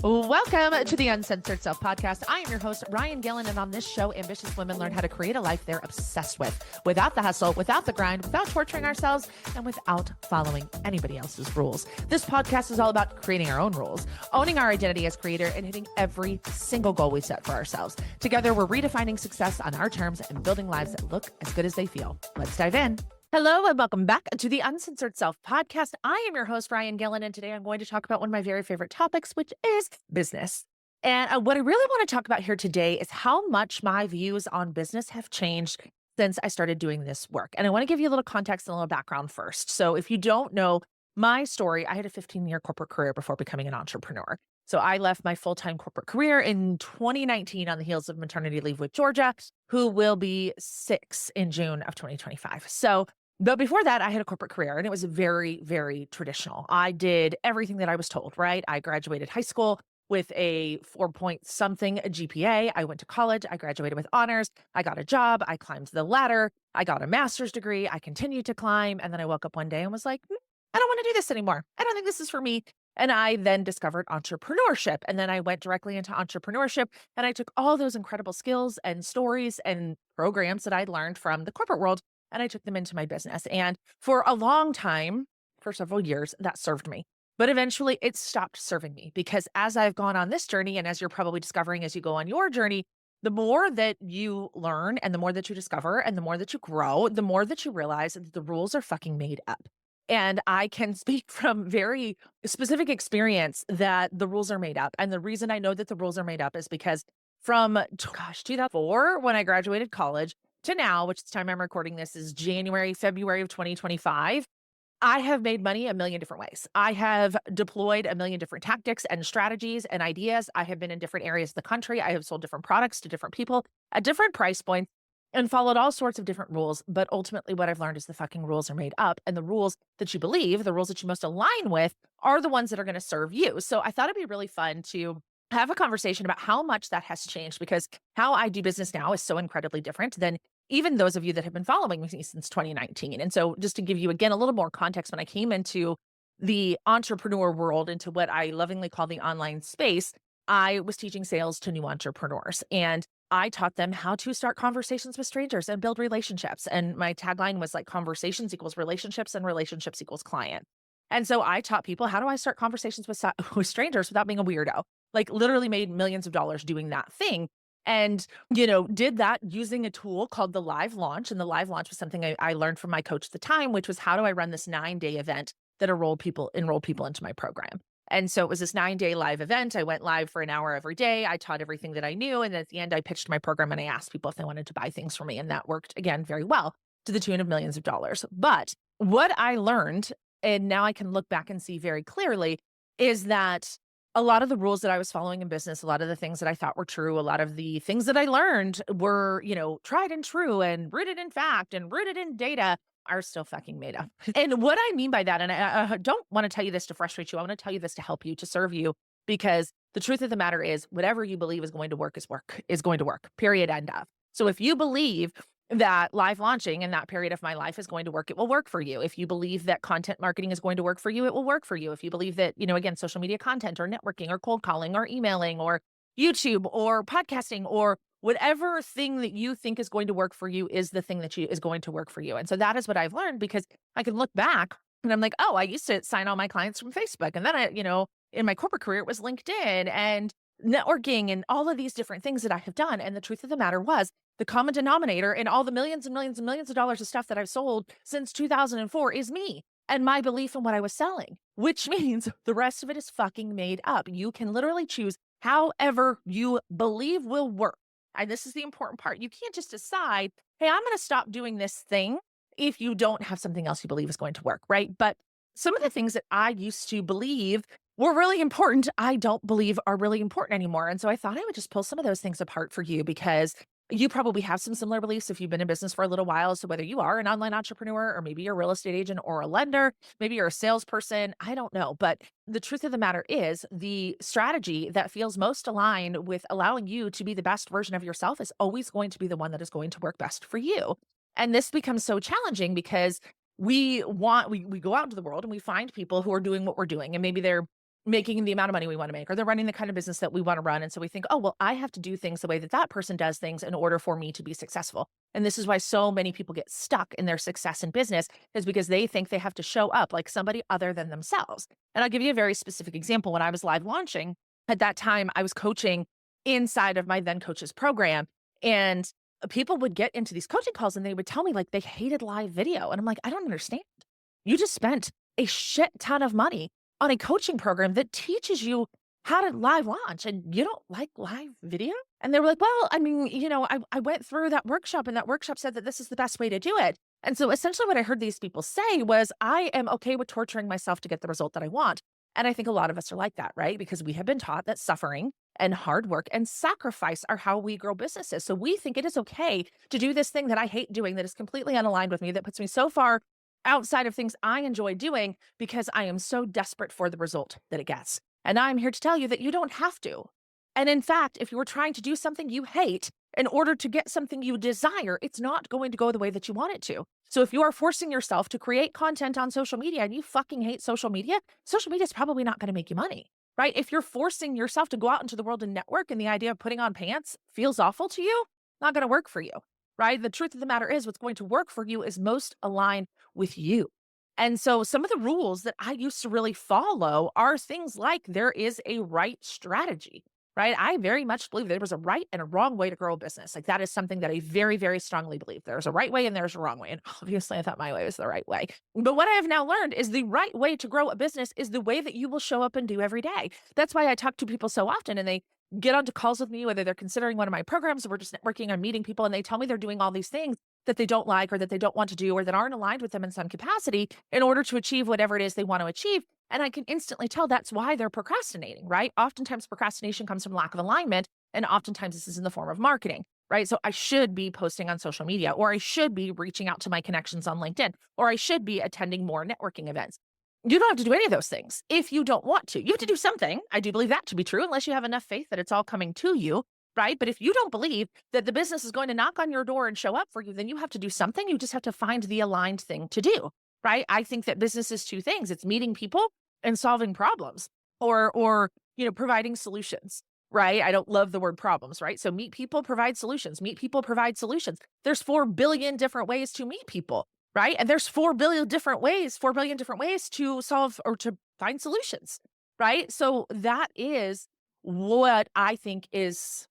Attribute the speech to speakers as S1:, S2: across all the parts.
S1: Welcome to the Uncensored Self Podcast. I am your host, Ryan Gillen, and on this show, ambitious women learn how to create a life they're obsessed with, without the hustle, without the grind, without torturing ourselves, and without following anybody else's rules. This podcast is all about creating our own rules, owning our identity as creator, and hitting every single goal we set for ourselves. Together, we're redefining success on our terms and building lives that look as good as they feel. Let's dive in. Hello and welcome back to the Uncensored Self Podcast. I am your host, Ryan Gillen, and today I'm going to talk about one of my very favorite topics, which is business. And what I really want to talk about here today is how much my views on business have changed since I started doing this work. And I want to give you a little context and a little background first. So if you don't know my story, I had a 15-year corporate career before becoming an entrepreneur. So I left my full-time corporate career in 2019 on the heels of maternity leave with Georgia, who will be 6 in June of 2025. But before that, I had a corporate career and it was very, very traditional. I did everything that I was told, right? I graduated high school with a 4-point-something GPA. I went to college. I graduated with honors. I got a job. I climbed the ladder. I got a master's degree. I continued to climb. And then I woke up one day and was like, I don't want to do this anymore. I don't think this is for me. And I then discovered entrepreneurship. And then I went directly into entrepreneurship and I took all those incredible skills and stories and programs that I'd learned from the corporate world and I took them into my business. And for a long time, for several years, that served me. But eventually it stopped serving me because as I've gone on this journey, and as you're probably discovering as you go on your journey, the more that you learn and the more that you discover and the more that you grow, the more that you realize that the rules are fucking made up. And I can speak from very specific experience that the rules are made up. And the reason I know that the rules are made up is because from, 2004, when I graduated college, to now, which the time I'm recording this is January, February of 2025, I have made money a million different ways. I have deployed a million different tactics and strategies and ideas. I have been in different areas of the country. I have sold different products to different people at different price points and followed all sorts of different rules. But ultimately, what I've learned is the fucking rules are made up. And the rules that you believe, the rules that you most align with, are the ones that are going to serve you. So I thought it'd be really fun to have a conversation about how much that has changed because how I do business now is so incredibly different than even those of you that have been following me since 2019. And so just to give you, again, a little more context, when I came into the entrepreneur world, into what I lovingly call the online space, I was teaching sales to new entrepreneurs. And I taught them how to start conversations with strangers and build relationships. And my tagline was like conversations equals relationships and relationships equals client. And so I taught people, how do I start conversations with strangers without being a weirdo? Like literally made millions of dollars doing that thing. And, did that using a tool called the live launch. And the live launch was something I learned from my coach at the time, which was how do I run this 9-day event that enrolled people into my program. And so it was this 9-day live event. I went live for an hour every day. I taught everything that I knew. And at the end, I pitched my program and I asked people if they wanted to buy things from me. And that worked, again, very well to the tune of millions of dollars. But what I learned, and now I can look back and see very clearly, is that a lot of the rules that I was following in business, a lot of the things that I thought were true, a lot of the things that I learned were, tried and true and rooted in fact and rooted in data, are still fucking made up. And what I mean by that, and I don't want to tell you this to frustrate you, I want to tell you this to help you, to serve you, because the truth of the matter is whatever you believe is going to work is going to work, period, end of. So if you believe that live launching in that period of my life is going to work, it will work for you. If you believe that content marketing is going to work for you, it will work for you. If you believe that, again, social media content or networking or cold calling or emailing or YouTube or podcasting or whatever thing that you think is going to work for you is the thing that is going to work for you. And so that is what I've learned, because I can look back and I'm like, oh, I used to sign all my clients from Facebook. And then in my corporate career, it was LinkedIn and networking and all of these different things that I have done. And the truth of the matter was, the common denominator in all the millions and millions and millions of dollars of stuff that I've sold since 2004 is me and my belief in what I was selling, which means the rest of it is fucking made up. You can literally choose however you believe will work. And this is the important part. You can't just decide, hey, I'm going to stop doing this thing if you don't have something else you believe is going to work, right? But some of the things that I used to believe were really important, I don't believe are really important anymore. And so I thought I would just pull some of those things apart for you, because you probably have some similar beliefs if you've been in business for a little while. So whether you are an online entrepreneur or maybe you're a real estate agent or a lender, maybe you're a salesperson, I don't know. But the truth of the matter is the strategy that feels most aligned with allowing you to be the best version of yourself is always going to be the one that is going to work best for you. And this becomes so challenging because we go out into the world and we find people who are doing what we're doing. And maybe they're making the amount of money we want to make, or they're running the kind of business that we want to run. And so we think, oh, well, I have to do things the way that that person does things in order for me to be successful. And this is why so many people get stuck in their success in business, is because they think they have to show up like somebody other than themselves. And I'll give you a very specific example. When I was live launching, at that time, I was coaching inside of my then coach's program. And people would get into these coaching calls and they would tell me like they hated live video. And I'm like, I don't understand. You just spent a shit ton of money on a coaching program that teaches you how to live launch, and you don't like live video? And they were like, well, I mean, I went through that workshop and that workshop said that this is the best way to do it. And so essentially what I heard these people say was, I am okay with torturing myself to get the result that I want. And I think a lot of us are like that, right? Because we have been taught that suffering and hard work and sacrifice are how we grow businesses. So we think it is okay to do this thing that I hate doing, that is completely unaligned with me, that puts me so far outside of things I enjoy doing, because I am so desperate for the result that it gets. And I'm here to tell you that you don't have to. And in fact, if you were trying to do something you hate in order to get something you desire, it's not going to go the way that you want it to. So if you are forcing yourself to create content on social media and you fucking hate social media is probably not going to make you money, right? If you're forcing yourself to go out into the world and network and the idea of putting on pants feels awful to you, not going to work for you, right? The truth of the matter is, what's going to work for you is most aligned with you. And so some of the rules that I used to really follow are things like there is a right strategy, right? I very much believe there was a right and a wrong way to grow a business. Like that is something that I very, very strongly believe. There's a right way and there's a wrong way. And obviously I thought my way was the right way. But what I have now learned is the right way to grow a business is the way that you will show up and do every day. That's why I talk to people so often and they get onto calls with me, whether they're considering one of my programs or we're just networking or meeting people, and they tell me they're doing all these things that they don't like or that they don't want to do or that aren't aligned with them in some capacity in order to achieve whatever it is they want to achieve. And I can instantly tell that's why they're procrastinating, right? Oftentimes procrastination comes from lack of alignment, and oftentimes this is in the form of marketing, right? So I should be posting on social media, or I should be reaching out to my connections on LinkedIn, or I should be attending more networking events. You don't have to do any of those things if you don't want to. You have to do something. I do believe that to be true, unless you have enough faith that it's all coming to you, right? But if you don't believe that the business is going to knock on your door and show up for you, then you have to do something. You just have to find the aligned thing to do, right? I think that business is two things. It's meeting people and solving problems, or providing solutions, right? I don't love the word problems, right? So meet people, provide solutions. Meet people, provide solutions. There's 4 billion different ways to meet people, right? And there's 4 billion different ways to solve or to find solutions, right? So that is what I think is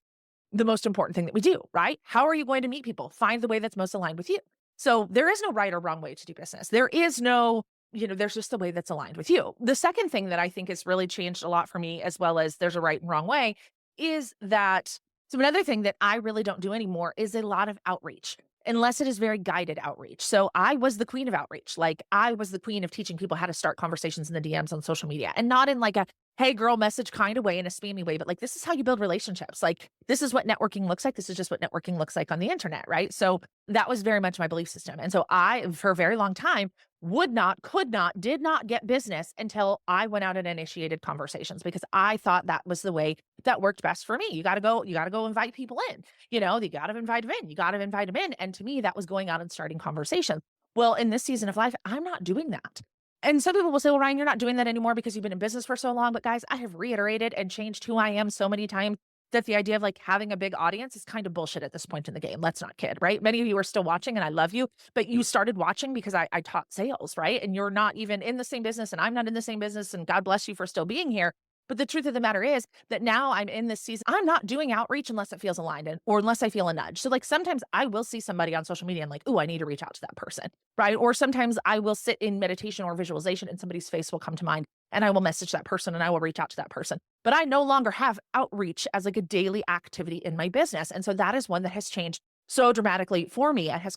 S1: the most important thing that we do, right? How are you going to meet people? Find the way that's most aligned with you. So there is no right or wrong way to do business. There is no, there's just the way that's aligned with you. The second thing that I think has really changed a lot for me, as well as there's a right and wrong way, is that, so another thing that I really don't do anymore is a lot of outreach, unless it is very guided outreach. So I was the queen of outreach. Like I was the queen of teaching people how to start conversations in the DMs on social media, and not in like a, hey girl message kind of way, in a spammy way, but like, this is how you build relationships. Like this is what networking looks like. This is just what networking looks like on the internet, right? So that was very much my belief system. And so I, for a very long time, would not, could not, did not get business until I went out and initiated conversations, because I thought that was the way that worked best for me. You got to go invite people in, you got to invite them in. And to me, that was going out and starting conversations. Well, in this season of life, I'm not doing that. And some people will say, well, Ryan, you're not doing that anymore because you've been in business for so long. But guys, I have reiterated and changed who I am so many times that the idea of like having a big audience is kind of bullshit at this point in the game. Let's not kid, right? Many of you are still watching and I love you, but you started watching because I taught sales, right? And you're not even in the same business and I'm not in the same business, and God bless you for still being here. But the truth of the matter is that now I'm in this season, I'm not doing outreach unless it feels aligned or unless I feel a nudge. So like sometimes I will see somebody on social media and like, oh, I need to reach out to that person, right? Or sometimes I will sit in meditation or visualization and somebody's face will come to mind and I will message that person and I will reach out to that person. But I no longer have outreach as like a daily activity in my business. And so that is one that has changed so dramatically for me and has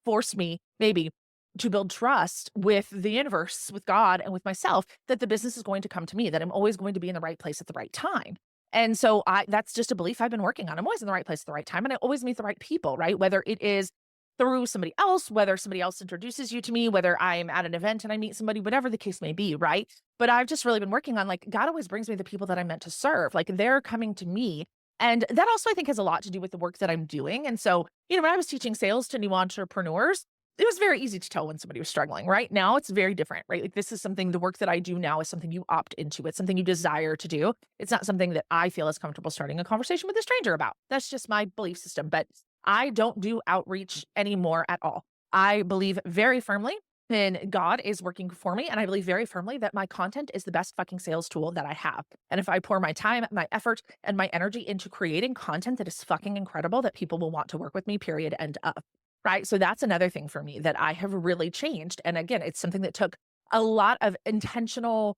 S1: forced me maybe to build trust with the universe, with God, and with myself, that the business is going to come to me, that I'm always going to be in the right place at the right time. And so that's just a belief I've been working on. I'm always in the right place at the right time, and I always meet the right people, right? Whether it is through somebody else, whether somebody else introduces you to me, whether I'm at an event and I meet somebody, whatever the case may be, right? But I've just really been working on like, God always brings me the people that I'm meant to serve. Like they're coming to me. And that also, I think, has a lot to do with the work that I'm doing. And so, when I was teaching sales to new entrepreneurs, it was very easy to tell when somebody was struggling. Right now, it's very different, right? Like, this is something, the work that I do now is something you opt into. It's something you desire to do. It's not something that I feel is comfortable starting a conversation with a stranger about. That's just my belief system. But I don't do outreach anymore at all. I believe very firmly in God is working for me. And I believe very firmly that my content is the best fucking sales tool that I have. And if I pour my time, my effort, and my energy into creating content that is fucking incredible, that people will want to work with me, period, end of. Right. So that's another thing for me that I have really changed. And again, it's something that took a lot of intentional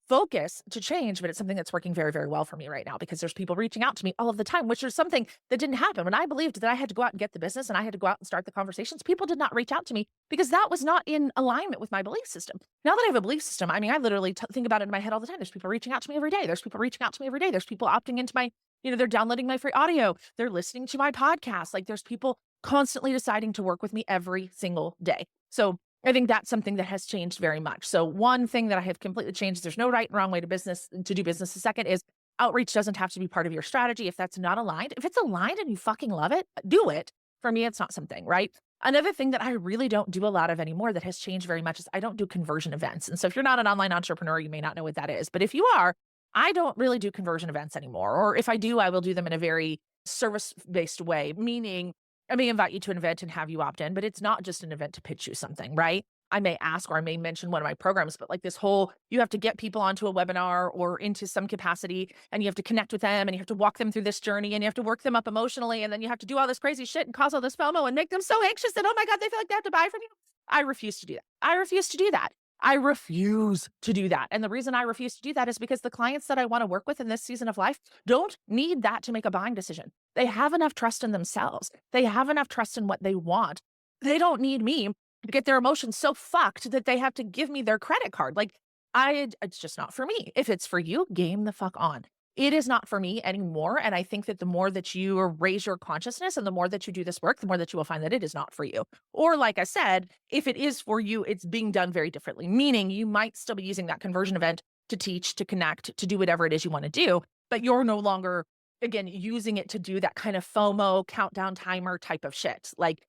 S1: focus to change, but it's something that's working very, very well for me right now because there's people reaching out to me all of the time, which is something that didn't happen. When I believed that I had to go out and get the business and I had to go out and start the conversations, people did not reach out to me because that was not in alignment with my belief system. Now that I have a belief system, I mean, I literally think about it in my head all the time. There's people reaching out to me every day. There's people reaching out to me every day. There's people opting into my, they're downloading my free audio. They're listening to my podcast. Like, there's people constantly deciding to work with me every single day. So I think that's something that has changed very much. So one thing that I have completely changed, there's no right and wrong way to do business. The second is outreach doesn't have to be part of your strategy if that's not aligned. If it's aligned and you fucking love it, do it. For me, it's not something, right? Another thing that I really don't do a lot of anymore that has changed very much is I don't do conversion events. And so if you're not an online entrepreneur, you may not know what that is. But if you are, I don't really do conversion events anymore. Or if I do, I will do them in a very service-based way, meaning I may invite you to an event and have you opt in, but it's not just an event to pitch you something, right? I may ask or I may mention one of my programs, but like this whole, you have to get people onto a webinar or into some capacity and you have to connect with them and you have to walk them through this journey and you have to work them up emotionally. And then you have to do all this crazy shit and cause all this FOMO and make them so anxious that, oh my God, they feel like they have to buy from you. I refuse to do that. I refuse to do that. I refuse to do that. And the reason I refuse to do that is because the clients that I want to work with in this season of life don't need that to make a buying decision. They have enough trust in themselves. They have enough trust in what they want. They don't need me to get their emotions so fucked that they have to give me their credit card. Like, it's just not for me. If it's for you, game the fuck on. It is not for me anymore. And I think that the more that you raise your consciousness and the more that you do this work, the more that you will find that it is not for you. Or like I said, if it is for you, it's being done very differently, meaning you might still be using that conversion event to teach, to connect, to do whatever it is you want to do, but you're no longer, again, using it to do that kind of FOMO countdown timer type of shit. Like,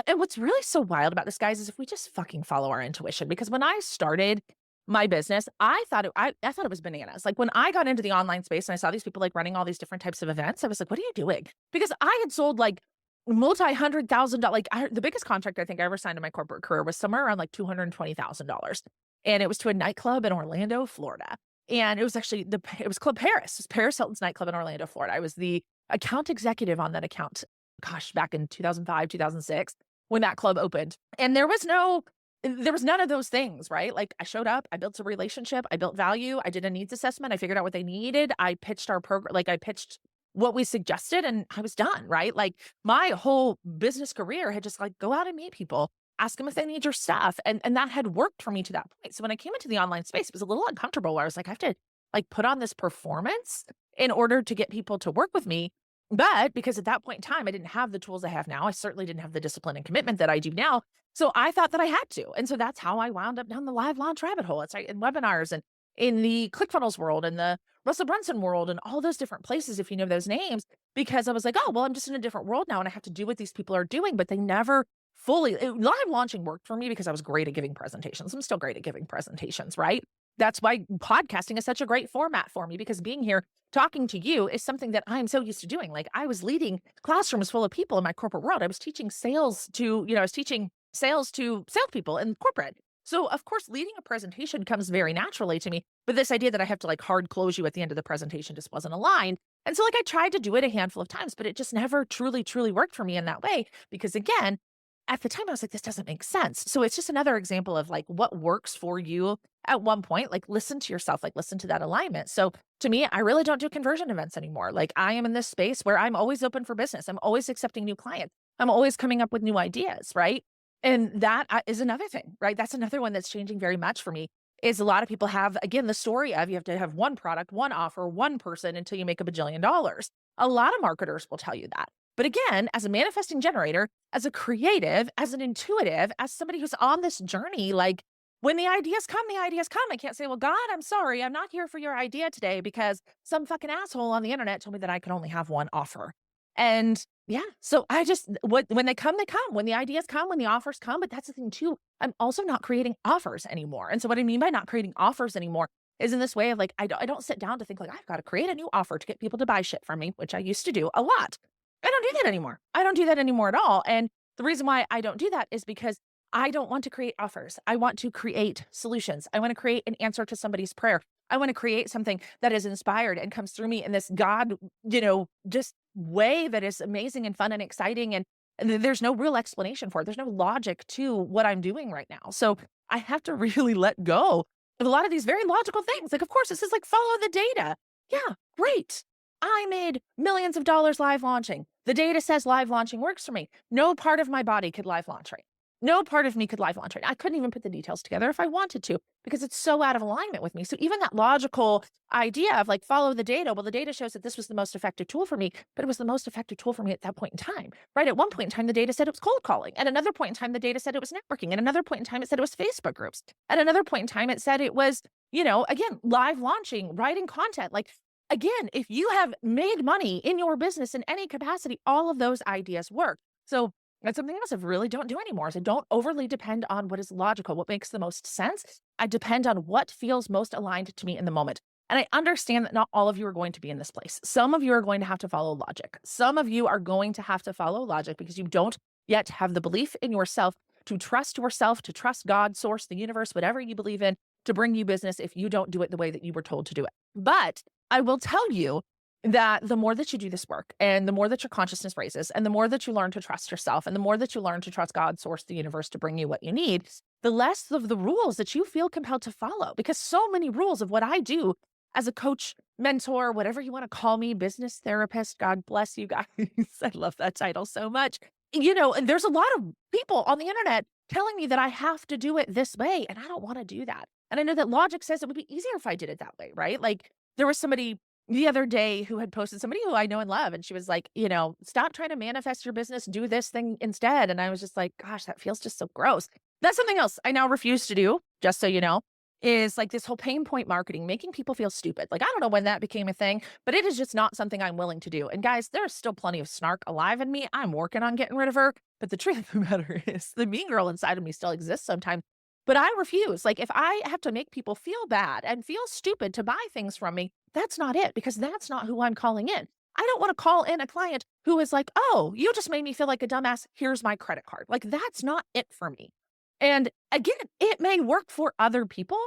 S1: and what's really so wild about this, guys, is if we just fucking follow our intuition, because when I started my business, I thought it was bananas. Like, when I got into the online space and I saw these people like running all these different types of events, I was like, what are you doing? Because I had sold like multi-$100,000, like the biggest contract I think I ever signed in my corporate career was somewhere around like $220,000. And it was to a nightclub in Orlando, Florida. And it was actually it was Club Paris. It was Paris Hilton's nightclub in Orlando, Florida. I was the account executive on that account, gosh, back in 2005, 2006, when that club opened. And there was none of those things, right? Like, I showed up, I built a relationship, I built value, I did a needs assessment, I figured out what they needed, I pitched our program, like I pitched what we suggested, and I was done, right? Like, my whole business career had just like, go out and meet people, ask them if they need your stuff. And that had worked for me to that point. So when I came into the online space, it was a little uncomfortable where I was like, I have to like put on this performance in order to get people to work with me. But because at that point in time, I didn't have the tools I have now. I certainly didn't have the discipline and commitment that I do now. So I thought that I had to. And so that's how I wound up down the live launch rabbit hole. It's right in webinars and in the ClickFunnels world and the Russell Brunson world and all those different places, if you know those names, because I was like, oh, well, I'm just in a different world now and I have to do what these people are doing, but they never live launching worked for me because I was great at giving presentations. I'm still great at giving presentations, right? That's why podcasting is such a great format for me, because being here talking to you is something that I'm so used to doing. Like, I was leading classrooms full of people in my corporate world. I was teaching sales to salespeople in corporate. So of course, leading a presentation comes very naturally to me, but this idea that I have to like hard close you at the end of the presentation just wasn't aligned. And so like, I tried to do it a handful of times, but it just never truly worked for me in that way, because again, at the time I was like, this doesn't make sense. So it's just another example of like what works for you at one point. Like, listen to yourself, like listen to that alignment. So to me, I really don't do conversion events anymore. Like, I am in this space where I'm always open for business. I'm always accepting new clients. I'm always coming up with new ideas, right? And that is another thing, right? That's another one that's changing very much for me, is a lot of people have, again, the story of you have to have one product, one offer, one person until you make $1 billion. A lot of marketers will tell you that. But again, as a manifesting generator, as a creative, as an intuitive, as somebody who's on this journey, like, when the ideas come, the ideas come. I can't say, well, God, I'm sorry, I'm not here for your idea today because some fucking asshole on the internet told me that I could only have one offer. And yeah, so when they come, they come. When the ideas come, when the offers come. But that's the thing too. I'm also not creating offers anymore. And so what I mean by not creating offers anymore is in this way of like, I don't sit down to think like, I've got to create a new offer to get people to buy shit from me, which I used to do a lot. I don't do that anymore. I don't do that anymore at all. And the reason why I don't do that is because I don't want to create offers. I want to create solutions. I want to create an answer to somebody's prayer. I want to create something that is inspired and comes through me in this God, just way that is amazing and fun and exciting. And there's no real explanation for it. There's no logic to what I'm doing right now. So I have to really let go of a lot of these very logical things. Like, of course, this is like follow the data. Yeah, great. I made millions of dollars live launching. The data says live launching works for me. No part of my body could live launch right. No part of me could live launch right. I couldn't even put the details together if I wanted to because it's so out of alignment with me. So even that logical idea of like follow the data, well, the data shows that this was the most effective tool for me, but it was the most effective tool for me at that point in time, right? At one point in time, the data said it was cold calling. At another point in time, the data said it was networking. At another point in time, it said it was Facebook groups. At another point in time, it said it was, again, live launching, writing content. Like, again, if you have made money in your business in any capacity, all of those ideas work. So that's something else I really don't do anymore. Is I don't overly depend on what is logical, what makes the most sense. I depend on what feels most aligned to me in the moment. And I understand that not all of you are going to be in this place. Some of you are going to have to follow logic. Some of you are going to have to follow logic because you don't yet have the belief in yourself, to trust God, source, the universe, whatever you believe in, to bring you business if you don't do it the way that you were told to do it. But I will tell you that the more that you do this work and the more that your consciousness raises and the more that you learn to trust yourself and the more that you learn to trust God, source, the universe to bring you what you need, the less of the rules that you feel compelled to follow. Because so many rules of what I do as a coach, mentor, whatever you want to call me, business therapist, God bless you guys. I love that title so much. And there's a lot of people on the internet telling me that I have to do it this way. And I don't want to do that. And I know that logic says it would be easier if I did it that way, right? Like there was somebody the other day who had posted, somebody who I know and love. And she was like, stop trying to manifest your business, do this thing instead. And I was just like, gosh, that feels just so gross. That's something else I now refuse to do, just so you know, is like this whole pain point marketing, making people feel stupid. Like, I don't know when that became a thing, but it is just not something I'm willing to do. And guys, there's still plenty of snark alive in me. I'm working on getting rid of her. But the truth of the matter is the mean girl inside of me still exists sometimes. But I refuse. Like, if I have to make people feel bad and feel stupid to buy things from me, that's not it, because that's not who I'm calling in. I don't want to call in a client who is like, oh, you just made me feel like a dumbass. Here's my credit card. Like, that's not it for me. And again, it may work for other people,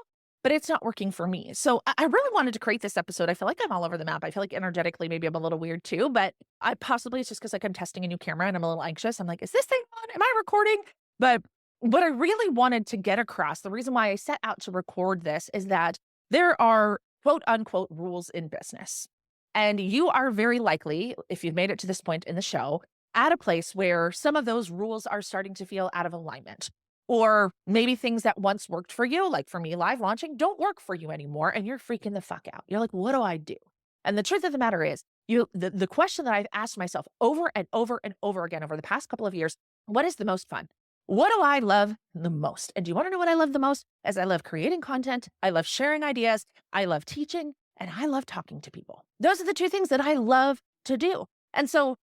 S1: but it's not working for me. So I really wanted to create this episode. I feel like I'm all over the map. I feel like energetically, maybe I'm a little weird too, but it's just because like I'm testing a new camera and I'm a little anxious. I'm like, is this thing on? Am I recording? But what I really wanted to get across, the reason why I set out to record this is that there are quote unquote rules in business. And you are very likely, if you've made it to this point in the show, at a place where some of those rules are starting to feel out of alignment. Or maybe things that once worked for you, like for me, live launching, don't work for you anymore. And you're freaking the fuck out. You're like, what do I do? And the truth of the matter is, the question that I've asked myself over and over and over again over the past couple of years, what is the most fun? What do I love the most? And do you want to know what I love the most? As I love creating content, I love sharing ideas, I love teaching, and I love talking to people. Those are the two things that I love to do. And so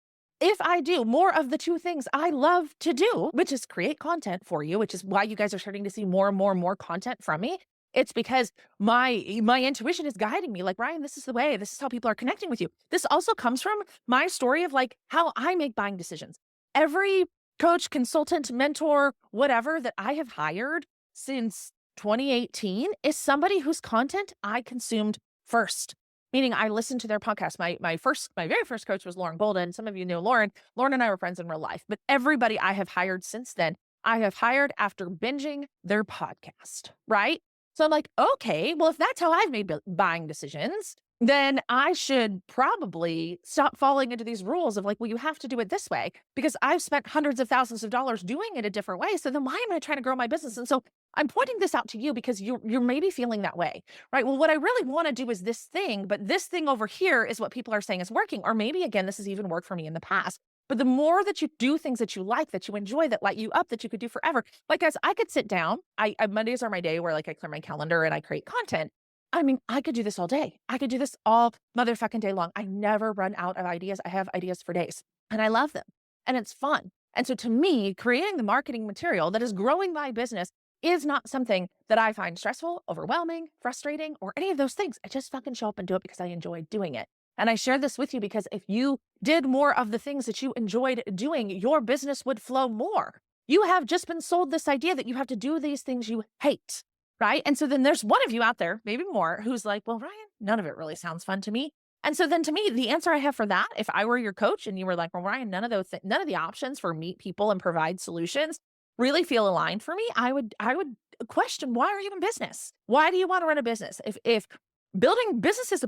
S1: if I do more of the two things I love to do, which is create content for you, which is why you guys are starting to see more and more and more content from me, it's because my intuition is guiding me. Like, Ryan, this is the way. This is how people are connecting with you. This also comes from my story of like how I make buying decisions. Every coach, consultant, mentor, whatever that I have hired since 2018 is somebody whose content I consumed first. Meaning I listened to their podcast. My very first coach was Lauren Golden. Some of you know Lauren. Lauren and I were friends in real life, but everybody I have hired since then, I have hired after binging their podcast, right? So I'm like, okay, well, if that's how I've made buying decisions, then I should probably stop falling into these rules of like, well, you have to do it this way because I've spent hundreds of thousands of dollars doing it a different way. So then why am I trying to grow my business? And so I'm pointing this out to you because you're maybe feeling that way, right? Well, what I really want to do is this thing, but this thing over here is what people are saying is working. Or maybe again, this has even worked for me in the past. But the more that you do things that you like, that you enjoy, that light you up, that you could do forever. Like, guys, I could sit down. Mondays are my day where like I clear my calendar and I create content. I mean, I could do this all day. I could do this all motherfucking day long. I never run out of ideas. I have ideas for days and I love them and it's fun. And so to me, creating the marketing material that is growing my business is not something that I find stressful, overwhelming, frustrating, or any of those things. I just fucking show up and do it because I enjoy doing it. And I share this with you because if you did more of the things that you enjoyed doing, your business would flow more. You have just been sold this idea that you have to do these things you hate, right? And so then there's one of you out there, maybe more, who's like, well, Ryan, none of it really sounds fun to me. And so then to me, the answer I have for that, if I were your coach and you were like, well, Ryan, none of the options for meet people and provide solutions really feel aligned for me, I would question, why are you in business? Why do you want to run a business? If building business is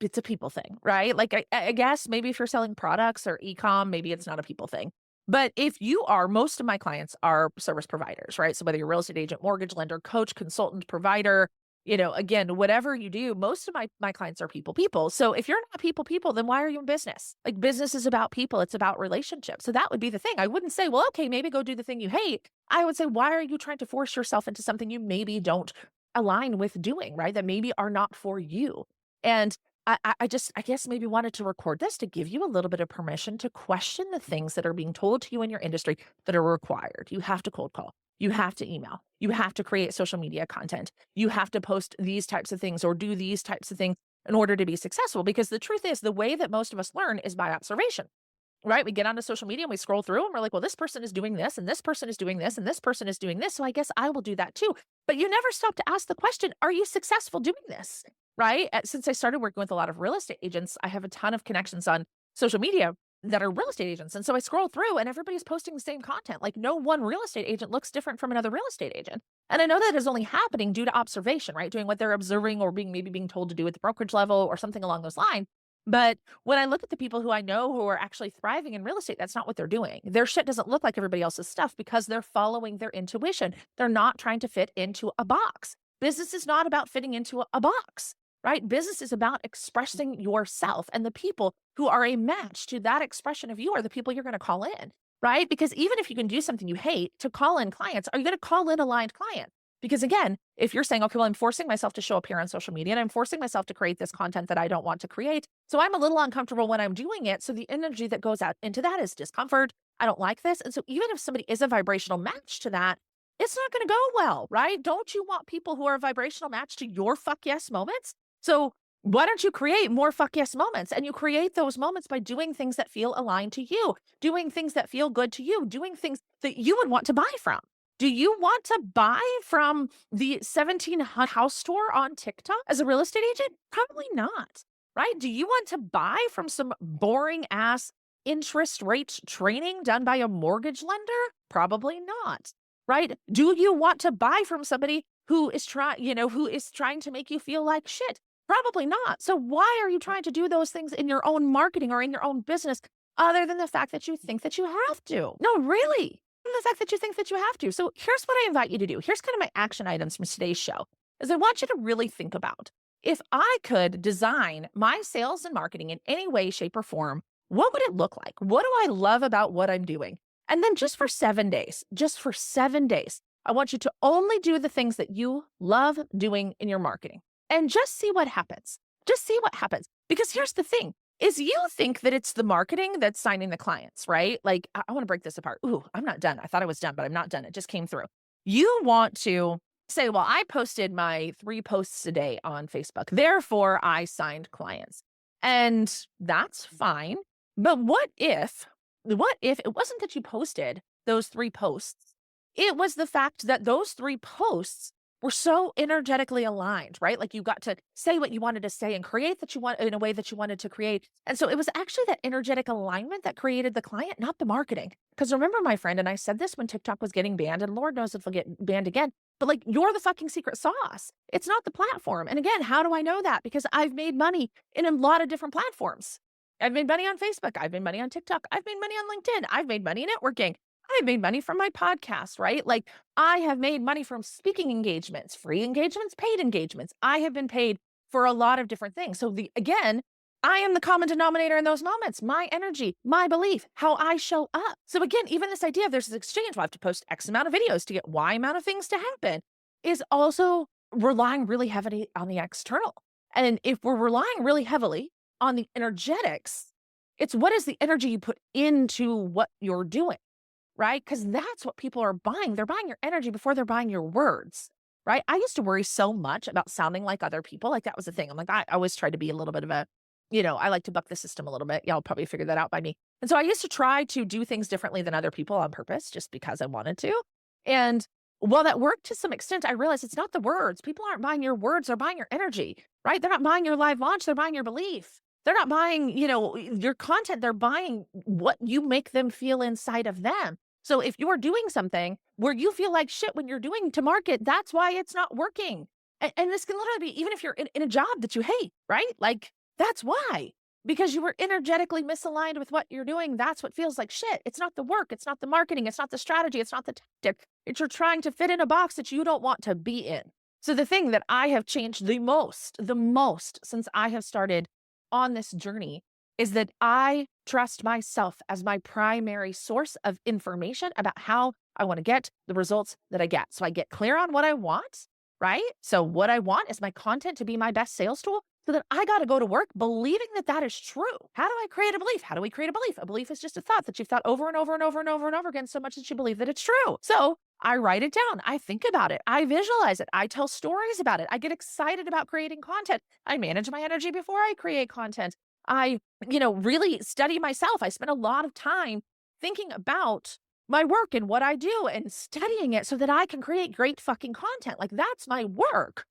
S1: it's a people thing, right? Like I guess maybe if you're selling products or e-com, maybe it's not a people thing. But if you are, most of my clients are service providers, right? So whether you're a real estate agent, mortgage lender, coach, consultant, provider, again, whatever you do, most of my clients are people. So if you're not people, then why are you in business? Like business is about people. It's about relationships. So that would be the thing. I wouldn't say, well, okay, maybe go do the thing you hate. I would say, why are you trying to force yourself into something you maybe don't align with doing, right? That maybe are not for you. And I guess maybe wanted to record this to give you a little bit of permission to question the things that are being told to you in your industry that are required. You have to cold call. You have to email. You have to create social media content. You have to post these types of things or do these types of things in order to be successful. Because the truth is, the way that most of us learn is by observation, right? We get onto social media and we scroll through and we're like, well, this person is doing this and this person is doing this and this person is doing this. So I guess I will do that too. But you never stop to ask the question, are you successful doing this? Right? Since I started working with a lot of real estate agents, I have a ton of connections on social media that are real estate agents. And so I scroll through and everybody's posting the same content. Like no one real estate agent looks different from another real estate agent. And I know that is only happening due to observation, right? Doing what they're observing or being told to do at the brokerage level or something along those lines. But when I look at the people who I know who are actually thriving in real estate, that's not what they're doing. Their shit doesn't look like everybody else's stuff because they're following their intuition. They're not trying to fit into a box. Business is not about fitting into a box, right? Business is about expressing yourself, and the people who are a match to that expression of you are the people you're going to call in, right? Because even if you can do something you hate to call in clients, are you going to call in aligned clients? Because again, if you're saying, okay, well, I'm forcing myself to show up here on social media and I'm forcing myself to create this content that I don't want to create. So I'm a little uncomfortable when I'm doing it. So the energy that goes out into that is discomfort. I don't like this. And so even if somebody is a vibrational match to that, it's not going to go well, right? Don't you want people who are a vibrational match to your fuck yes moments? So why don't you create more fuck yes moments? And you create those moments by doing things that feel aligned to you, doing things that feel good to you, doing things that you would want to buy from. Do you want to buy from the 1700 house store on TikTok as a real estate agent? Probably not, right? Do you want to buy from some boring ass interest rate training done by a mortgage lender? Probably not, right? Do you want to buy from somebody who is trying to make you feel like shit? Probably not. So why are you trying to do those things in your own marketing or in your own business other than the fact that you think that you have to? No, really. The fact that you think that you have to. So here's what I invite you to do. Here's kind of my action items from today's show is I want you to really think about if I could design my sales and marketing in any way, shape, or form, what would it look like? What do I love about what I'm doing? And then just for 7 days, I want you to only do the things that you love doing in your marketing and just see what happens. Just see what happens. Because here's the thing. Is you think that it's the marketing that's signing the clients, right? Like, I want to break this apart. Ooh, I'm not done. I thought I was done, but I'm not done. It just came through. You want to say, well, I posted my 3 posts a day on Facebook. Therefore, I signed clients. And that's fine. But what if it wasn't that you posted those 3 posts? It was the fact that those 3 posts were so energetically aligned, right? Like you got to say what you wanted to say and create that you want in a way that you wanted to create. And so it was actually that energetic alignment that created the client, not the marketing. Because remember, my friend, and I said this when TikTok was getting banned, and Lord knows if it'll get banned again, but like you're the fucking secret sauce. It's not the platform. And again, how do I know that? Because I've made money in a lot of different platforms. I've made money on Facebook. I've made money on TikTok. I've made money on LinkedIn. I've made money networking. I've made money from my podcast, right? Like I have made money from speaking engagements, free engagements, paid engagements. I have been paid for a lot of different things. So again, I am the common denominator in those moments, my energy, my belief, how I show up. So again, even this idea of there's this exchange, well, I have to post X amount of videos to get Y amount of things to happen is also relying really heavily on the external. And if we're relying really heavily on the energetics, it's what is the energy you put into what you're doing, right? Because that's what people are buying. They're buying your energy before they're buying your words, right? I used to worry so much about sounding like other people. Like that was the thing. I'm like, I always tried to be a little bit of a, I like to buck the system a little bit. Y'all probably figured that out by me. And so I used to try to do things differently than other people on purpose, just because I wanted to. And while that worked to some extent, I realized it's not the words. People aren't buying your words, they're buying your energy, right? They're not buying your live launch, they're buying your belief. They're not buying, your content, they're buying what you make them feel inside of them. So if you're doing something where you feel like shit when you're doing to market, that's why it's not working. And this can literally be, even if you're in a job that you hate, right? Like that's why, because you were energetically misaligned with what you're doing. That's what feels like shit. It's not the work. It's not the marketing. It's not the strategy. It's not the tactic. It's you're trying to fit in a box that you don't want to be in. So the thing that I have changed the most since I have started on this journey is that I trust myself as my primary source of information about how I want to get the results that I get. So I get clear on what I want, right? So what I want is my content to be my best sales tool, so that I got to go to work believing that that is true. How do I create a belief? How do we create a belief? A belief is just a thought that you've thought over and over and over and over and over again so much that you believe that it's true. So I write it down. I think about it. I visualize it. I tell stories about it. I get excited about creating content. I manage my energy before I create content. I, really study myself. I spend a lot of time thinking about my work and what I do and studying it so that I can create great fucking content. Like that's my work.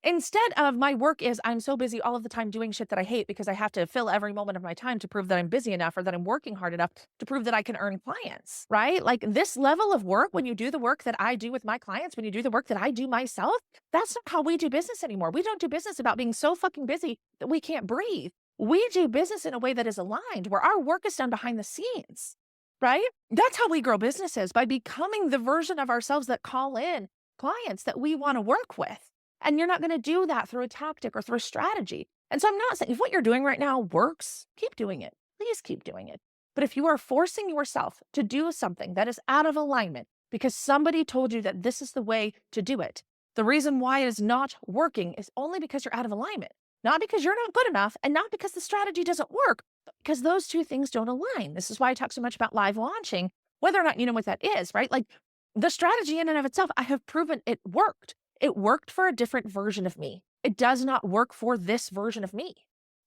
S1: Instead of my work is I'm so busy all of the time doing shit that I hate because I have to fill every moment of my time to prove that I'm busy enough or that I'm working hard enough to prove that I can earn clients, right? Like this level of work, when you do the work that I do with my clients, when you do the work that I do myself, that's not how we do business anymore. We don't do business about being so fucking busy that we can't breathe. We do business in a way that is aligned, where our work is done behind the scenes, right? That's how we grow businesses, by becoming the version of ourselves that call in clients that we want to work with. And you're not going to do that through a tactic or through a strategy. And so I'm not saying if what you're doing right now works, keep doing it. Please keep doing it. But if you are forcing yourself to do something that is out of alignment because somebody told you that this is the way to do it, the reason why it is not working is only because you're out of alignment, not because you're not good enough and not because the strategy doesn't work, but because those two things don't align. This is why I talk so much about live launching, whether or not you know what that is, right? Like the strategy in and of itself, I have proven it worked. It worked for a different version of me. It does not work for this version of me.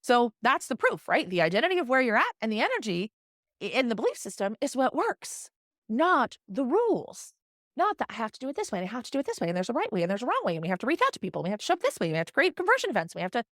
S1: So that's the proof, right? The identity of where you're at and the energy in the belief system is what works, not the rules. Not that I have to do it this way and I have to do it this way and there's a right way and there's a wrong way and we have to reach out to people. We have to show up this way. We have to create conversion events. We have to,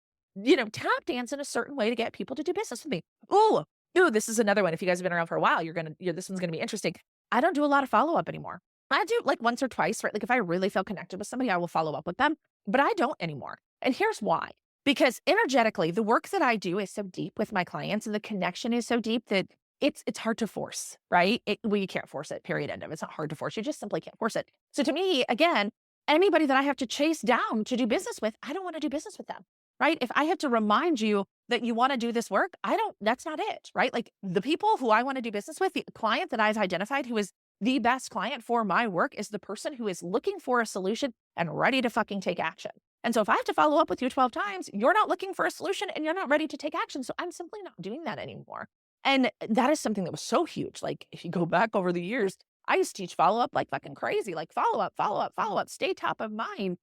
S1: tap dance in a certain way to get people to do business with me. Ooh, this is another one. If you guys have been around for a while, this one's going to be interesting. I don't do a lot of follow-up anymore. I do like once or twice, right? Like if I really feel connected with somebody, I will follow up with them, but I don't anymore. And here's why. Because energetically, the work that I do is so deep with my clients and the connection is so deep that it's hard to force, right? We can't force it, period, end of. It's not hard to force. You just simply can't force it. So to me, again, anybody that I have to chase down to do business with, I don't want to do business with them, right? If I have to remind you that you want to do this work, that's not it, right? Like the people who I want to do business with, the client that I've identified who is the best client for my work is the person who is looking for a solution and ready to fucking take action. And so if I have to follow up with you 12 times, you're not looking for a solution and you're not ready to take action. So I'm simply not doing that anymore. And that is something that was so huge. Like if you go back over the years, I used to teach follow-up like fucking crazy, like follow up, stay top of mind.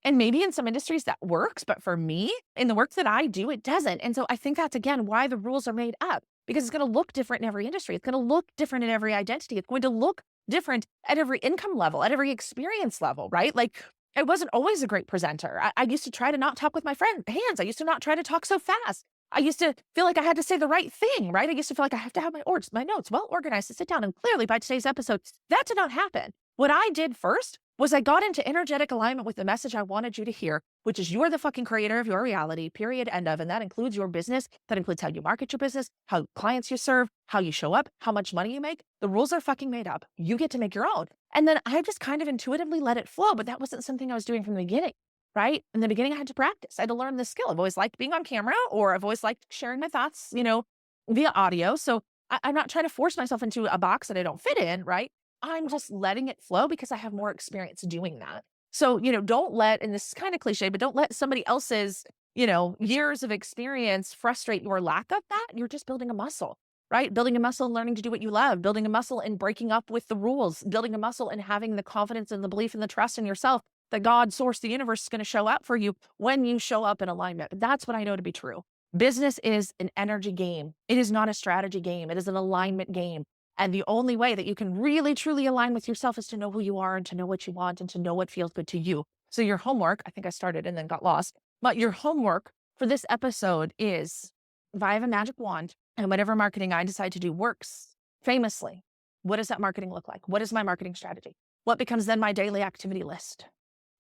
S1: And maybe in some industries that works, but for me, in the work that I do, it doesn't. And so I think that's, again, why the rules are made up, because it's going to look different in every industry. It's going to look different in every identity. It's going to look different at every income level, at every experience level, right? Like I wasn't always a great presenter. I used to try to not talk with my hands. I used to not try to talk so fast. I used to feel like I had to say the right thing, right? I used to feel like I have to have my notes well organized to sit down. And clearly by today's episode, that did not happen. What I did first was I got into energetic alignment with the message I wanted you to hear, which is you're the fucking creator of your reality, period, end of. And that includes your business. That includes how you market your business, how clients you serve, how you show up, how much money you make. The rules are fucking made up. You get to make your own. And then I just kind of intuitively let it flow, but that wasn't something I was doing from the beginning, right? In the beginning, I had to practice. I had to learn this skill. I've always liked being on camera, or I've always liked sharing my thoughts, via audio. So I'm not trying to force myself into a box that I don't fit in, right? I'm just letting it flow because I have more experience doing that. So, don't let, and this is kind of cliche, but don't let somebody else's, years of experience frustrate your lack of that. You're just building a muscle, right? Building a muscle and learning to do what you love, building a muscle and breaking up with the rules, building a muscle and having the confidence and the belief and the trust in yourself that God, source, the universe is going to show up for you when you show up in alignment. That's what I know to be true. Business is an energy game. It is not a strategy game. It is an alignment game. And the only way that you can really, truly align with yourself is to know who you are and to know what you want and to know what feels good to you. So your homework, I think I started and then got lost, but your homework for this episode is, if I have a magic wand and whatever marketing I decide to do works famously, what does that marketing look like? What is my marketing strategy? What becomes then my daily activity list?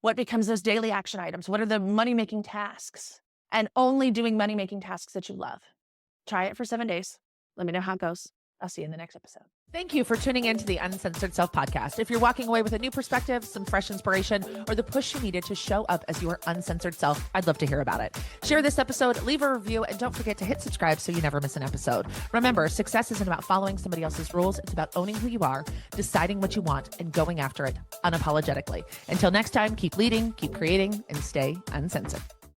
S1: What becomes those daily action items? What are the money-making tasks? And only doing money-making tasks that you love. Try it for 7 days. Let me know how it goes. I'll see you in the next episode. Thank you for tuning in to the Uncensored Self podcast. If you're walking away with a new perspective, some fresh inspiration, or the push you needed to show up as your uncensored self, I'd love to hear about it. Share this episode, leave a review, and don't forget to hit subscribe so you never miss an episode. Remember, success isn't about following somebody else's rules. It's about owning who you are, deciding what you want, and going after it unapologetically. Until next time, keep leading, keep creating, and stay uncensored.